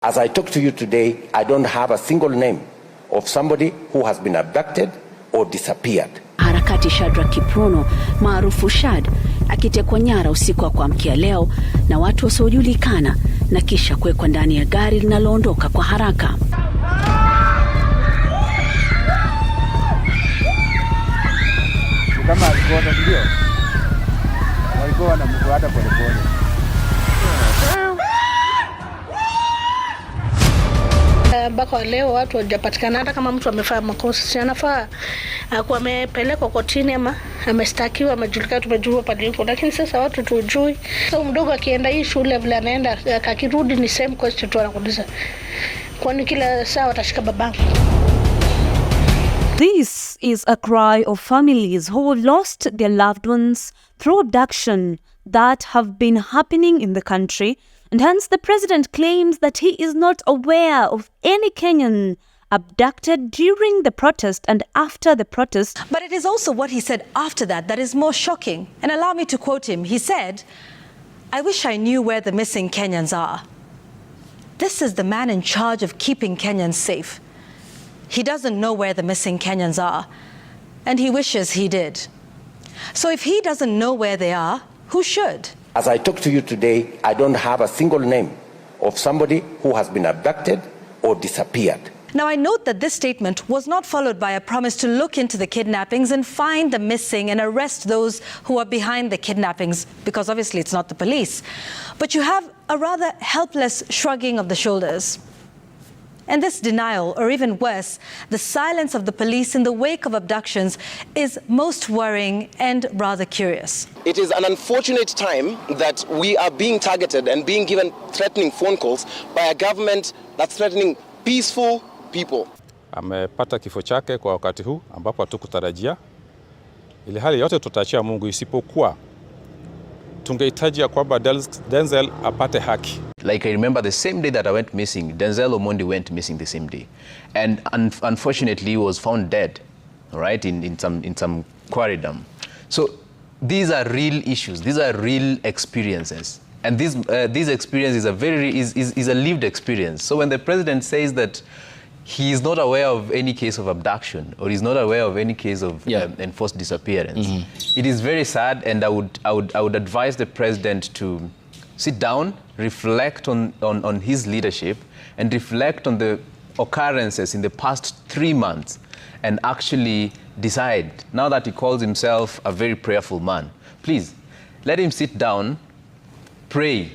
As I talk to you today, I don't have a single name of somebody who has been abducted or disappeared. Harakati Shadrack Kiprono maarufu Shad akitekwa nyara usiku wa kuamkia leo na watu wasiojulikana na kisha kuwekwa ndani ya gari linaloondoka kwa haraka. Kama alikuwa ndio walikuwa na mfuata polepole. Mpaka leo watu hawajapatikana, hata kama mtu amefanya makosa anafaa akuwa amepelekwa kotini ama amestakiwa amejulikana, tumejua pale yuko, lakini sasa watu tujui. Sasa mdogo akienda hii shule vile anaenda akirudi ni same question tu anakuuliza, kwani kila saa watashika babangu? This is a cry of families who have lost their loved ones through abduction that have been happening in the country, and hence the president claims that he is not aware of any Kenyan abducted during the protest and after the protest. But it is also what he said after that is more shocking. And allow me to quote him. He said, "I wish I knew where the missing Kenyans are." This is the man in charge of keeping Kenyans safe. He doesn't know where the missing Kenyans are, and he wishes he did. So if he doesn't know where they are, who should? As I talk to you today, I don't have a single name of somebody who has been abducted or disappeared. Now, I note that this statement was not followed by a promise to look into the kidnappings and find the missing and arrest those who are behind the kidnappings, because obviously it's not the police. But you have a rather helpless shrugging of the shoulders. And this denial, or even worse, the silence of the police in the wake of abductions, is most worrying and rather curious. It is an unfortunate time that we are being targeted and being given threatening phone calls by a government that's threatening peaceful people. Amepata kifo chake kwa wakati huu ambapo hatukutarajia. Ile hali yote tutaachia Mungu, isipokuwa tungehitaji kwamba Denzel apate haki. Like I remember the same day that I went missing, Denzel Omondi went missing the same day, and unfortunately he was found dead, right, in some quarry dam. So these are real issues. These are real experiences, and these experiences are is a lived experience. So when the president says that he is not aware of any case of abduction or is not aware of any case of enforced disappearance, it is very sad, and I would advise the president to sit down, reflect on his leadership, and reflect on the occurrences in the past 3 months, and actually decide, now that he calls himself a very prayerful man, please let him sit down, pray,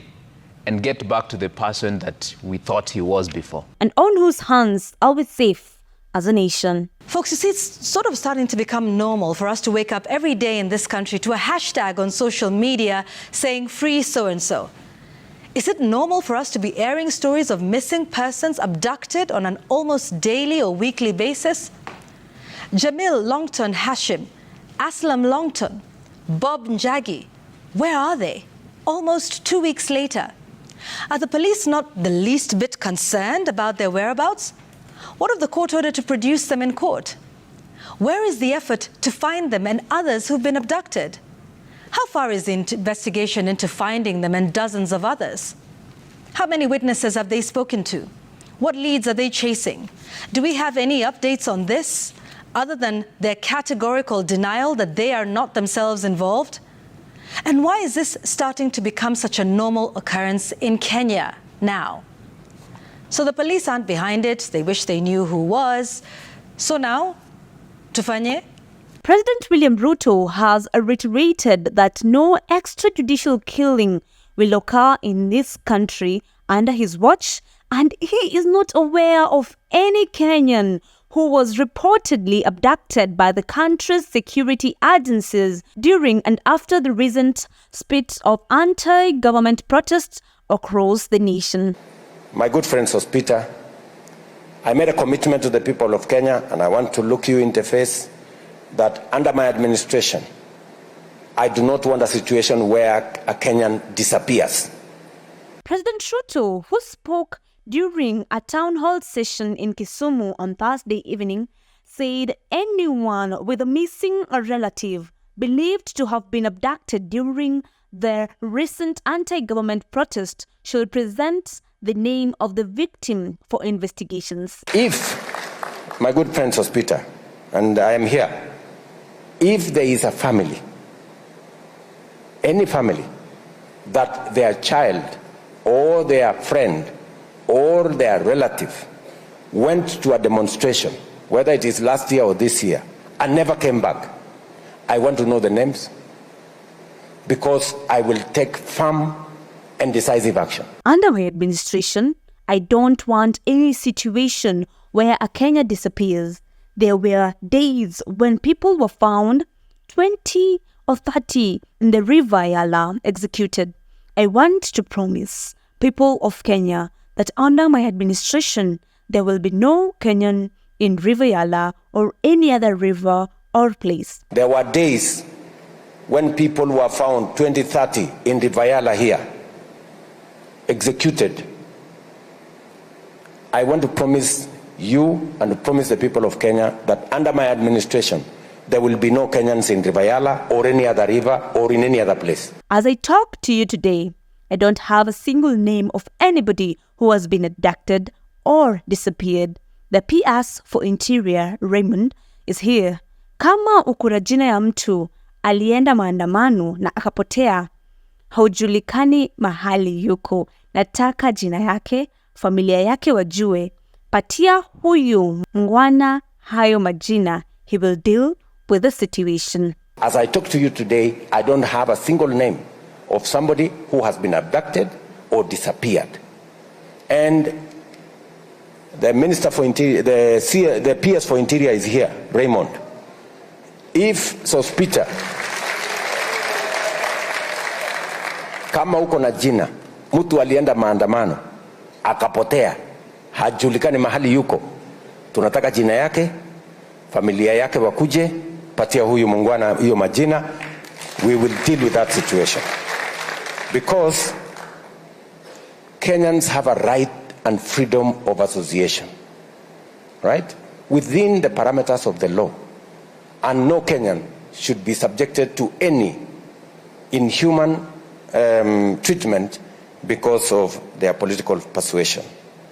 and get back to the person that we thought he was before. And on whose hands are we safe as a nation? Folks, you see, it's sort of starting to become normal for us to wake up every day in this country to a hashtag on social media saying free so-and-so. Is it normal for us to be airing stories of missing persons abducted on an almost daily or weekly basis? Jamil Longton Hashim, Aslam Longton, Bob Njagi, where are they? Almost 2 weeks later. Are the police not the least bit concerned about their whereabouts? What of the court order to produce them in court? Where is the effort to find them and others who've been abducted? How far is the investigation into finding them and dozens of others? How many witnesses have they spoken to? What leads are they chasing? Do we have any updates on this, other than their categorical denial that they are not themselves involved? And why is this starting to become such a normal occurrence in Kenya now? So the police aren't behind it. They wish they knew who was. So now, tufanye? President William Ruto has reiterated that no extrajudicial killing will occur in this country under his watch, and he is not aware of any Kenyan who was reportedly abducted by the country's security agencies during and after the recent spate of anti-government protests across the nation. My good friend Sospita, I made a commitment to the people of Kenya, and I want to look you in the face, that under my administration, I do not want a situation where a Kenyan disappears. President Ruto, who spoke during a town hall session in Kisumu on Thursday evening, said anyone with a missing relative believed to have been abducted during the recent anti-government protest should present the name of the victim for investigations. If, my good friend Sospita, and I am here, if there is a family, any family, that their child or their friend or their relative went to a demonstration, whether it is last year or this year, and never came back, I want to know the names, because I will take firm and decisive action. Under my administration, I don't want any situation where a Kenya disappears. There were days when people were found, 20 or 30 in the River Yala executed. I want to promise people of Kenya that under my administration, there will be no Kenyan in River Yala or any other river or place. There were days when people were found, 20, 30 in River Yala here, executed. I want to promise you and to promise the people of Kenya that under my administration, there will be no Kenyans in River Yala or any other river or in any other place. As I talk to you today, I don't have a single name of anybody who has been abducted or disappeared. The PS for Interior, Raymond, is here. Kama ukuna jina ya mtu alienda maandamano na akapotea, haujulikani mahali yuko, nataka jina yake, familia yake wajue, patia huyu mngwana hayo majina, he will deal with the situation. As I talk to you today, I don't have a single name of somebody who has been abducted or disappeared. And the Minister for Interior, the PS for Interior is here, Raymond. If Sospita, kama uko na jina, mtu alienda maandamano, akapotea, hajulikani mahali yuko, tunataka jina yake, familia yake wakuje, patia huyu mungwana hiyo majina, we will deal with that situation. Because Kenyans have a right and freedom of association, right? Within the parameters of the law. And no Kenyan should be subjected to any inhuman treatment because of their political persuasion.